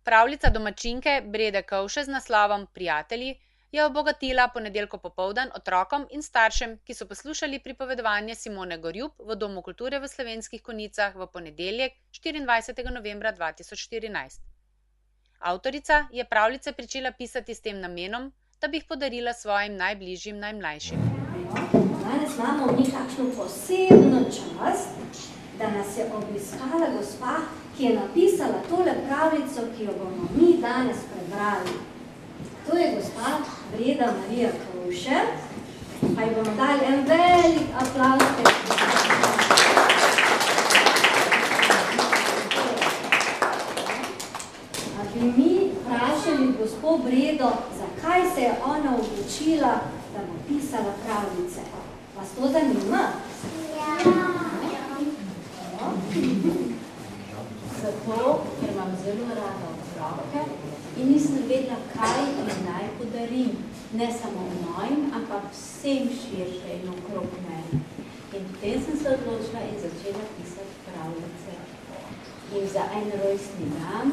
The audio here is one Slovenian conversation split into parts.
Pravljica domačinke Brede Kovše z naslovom Prijatelji je obogatila ponedeljko popoldan otrokom in staršem, ki so poslušali pripovedovanje Simone Gorjup v Domu kulture v Slovenskih Konjicah v ponedeljek 24. novembra 2014. Avtorica je pravljice pričela pisati s tem namenom, da bi jih podarila svojim najbližjim najmlajšim. Danes imamo mi takšno posebno čast, da nas je obiskala gospa, ki je napisala tole pravljico, ki jo bomo mi danes prebrali. To je gospa Breda Marija Kovše, pa ji bomo dali en velik aplavz. A bi mi vprašali gospo Bredo, zakaj se je ona odločila, da bo pisala pravljice? Vas to zanima? Zato, ker imam zelo rada otroke in nisem vedela, kaj jim naj podarim. Ne samo mojim, ampak vsem širše in okrog meni. In potem sem se odločila in začela pisati pravljice. In za en rojstni dan,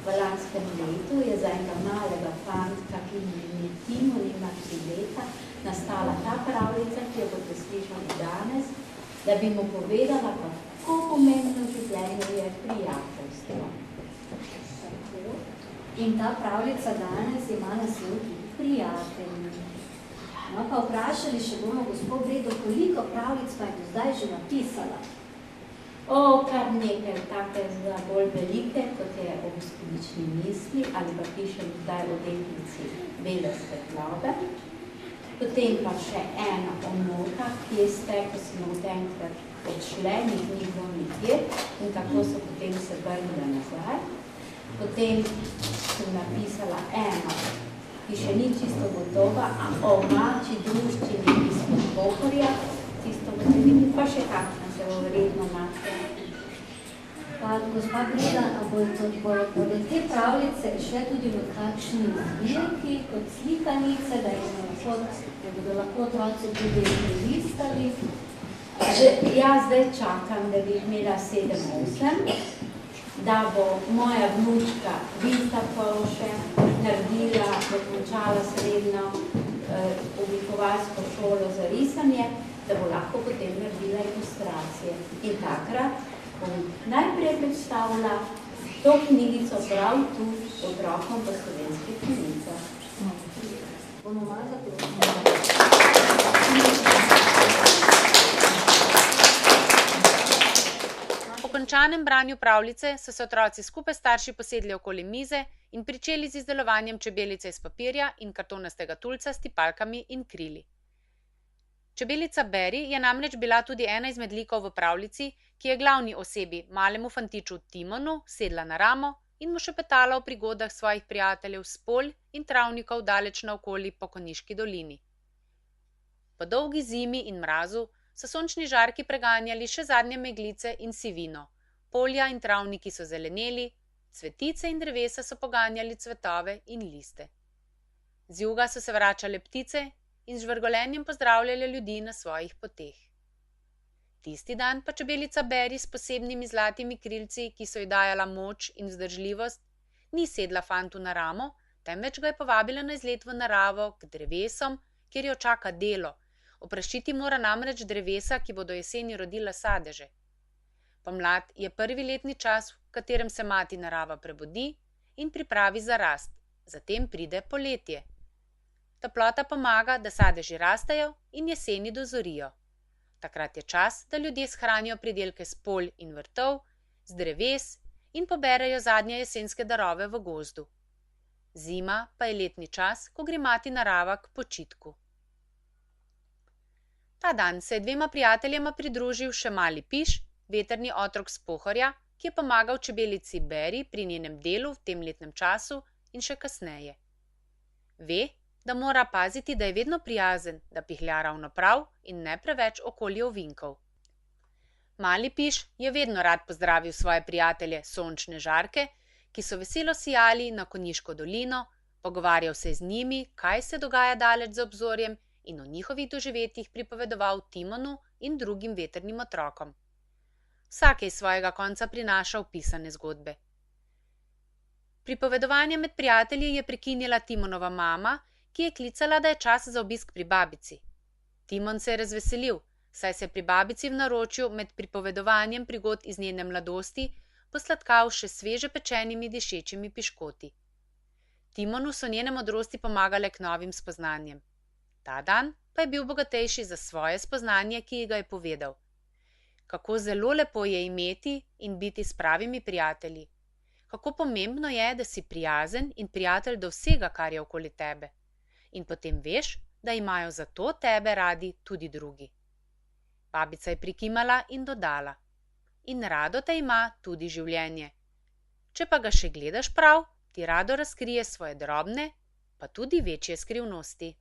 v lanskem letu, je za enega malega fantka, ki je Timo, nima 3 leta, nastala ta pravljica, ki jo boste slišali danes, da bi mu povedala, kako pomembno življenje je prijateljstvo. In ta pravljica danes ima naslov Prijatelji. No, pa vprašali še bomo gospo Bredo, koliko pravljic pa je do zdaj že napisala? Kar nekaj take za bolj velike, kot je o Gospodični misli, ali pa pišem zdaj o deklici Bele svetlobe. Potem pa še ena o notah, kje ste, ko smo od enkrat odšle, njih ni bilo nikjer in kako so potem se vrnile nazaj. Potem sem napisala eno, ki še ni čisto gotova, o mači druščini izpod Pohorja, tisto gotovini, pa še kakšna se bo vredno mačka. Pa gospa Breda, bodo te pravljice še tudi v kakšni zbirki, kot slikanice, da bodo lahko otroci tudi prelistali? Jaz zdaj čakam, da bi imela 7-8, da bo moja vnučka Vita Kovše naredila, dokončala srednjo oblikovalsko šolo za risanje, da bo lahko potem naredila ilustracije. In takrat bom najprej predstavila to knjigico prav tu otrokom v Slovenskih Konjicah. Bomo malo zaprosili. Po končanem branju pravljice so se otroci skupaj s starši posedli okoli mize in pričeli z izdelovanjem čebelice iz papirja in kartonastega tulca s tipalkami in krili. Čebelica Beri je namreč bila tudi ena izmed likov v pravljici, ki je glavni osebi, malemu fantiču Timonu, sedla na ramo in mu šepetala o prigodah svojih prijateljev s polj in travnikov daleč naokoli po Konjiški dolini. Po dolgi zimi in mrazu so sončni žarki preganjali še zadnje meglice in sivino, polja in travniki so zeleneli, cvetice in drevesa so poganjali cvetove in liste. Z juga so se vračale ptice in z žvrgolenjem pozdravljale ljudi na svojih poteh. Tisti dan pa čebelica Beri s posebnimi zlatimi krilci, ki so ji dajala moč in vzdržljivost, ni sedla fantu na ramo, temveč ga je povabila na izlet v naravo k drevesom, kjer jo čaka delo. Oprašiti mora namreč drevesa, ki bodo jeseni rodila sadeže. Pomlad je prvi letni čas, v katerem se mati narava prebudi in pripravi za rast, zatem pride poletje. Toplota pomaga, da sadeži rastejo in jeseni dozorijo. Takrat je čas, da ljudje shranijo pridelke s polj in vrtov, z dreves in poberejo zadnje jesenske darove v gozdu. Zima pa je letni čas, ko gre mati narava k počitku. Ta dan se je 2 prijateljema pridružil še mali Piš, vetrni otrok s Pohorja, ki je pomagal čebelici Beri pri njenem delu v tem letnem času in še kasneje. Ve, da mora paziti, da je vedno prijazen, da pihlja ravno prav in ne preveč okoli ovinkov. Mali Piš je vedno rad pozdravil svoje prijatelje sončne žarke, ki so veselo sijali na Konjiško dolino, pogovarjal se z njimi, kaj se dogaja daleč za obzorjem in o njihovih doživetjih pripovedoval Timonu in drugim vetrnim otrokom. Vsak je iz svojega konca prinašal pisane zgodbe. Pripovedovanje med prijatelji je prekinila Timonova mama, ki je klicala, da je čas za obisk pri babici. Timon se je razveselil, saj se je pri babici v naročju med pripovedovanjem prigod iz njene mladosti posladkal še sveže pečenimi dišečimi piškoti. Timonu so njene modrosti pomagale k novim spoznanjem. Ta dan pa je bil bogatejši za svoje spoznanje, ki ji ga je povedal. Kako zelo lepo je imeti in biti s pravimi prijatelji. Kako pomembno je, da si prijazen in prijatelj do vsega, kar je okoli tebe. In potem veš, da imajo zato tebe radi tudi drugi. Babica je prikimala in dodala. In rado te ima tudi življenje. Če pa ga še gledaš prav, ti rado razkrije svoje drobne, pa tudi večje skrivnosti.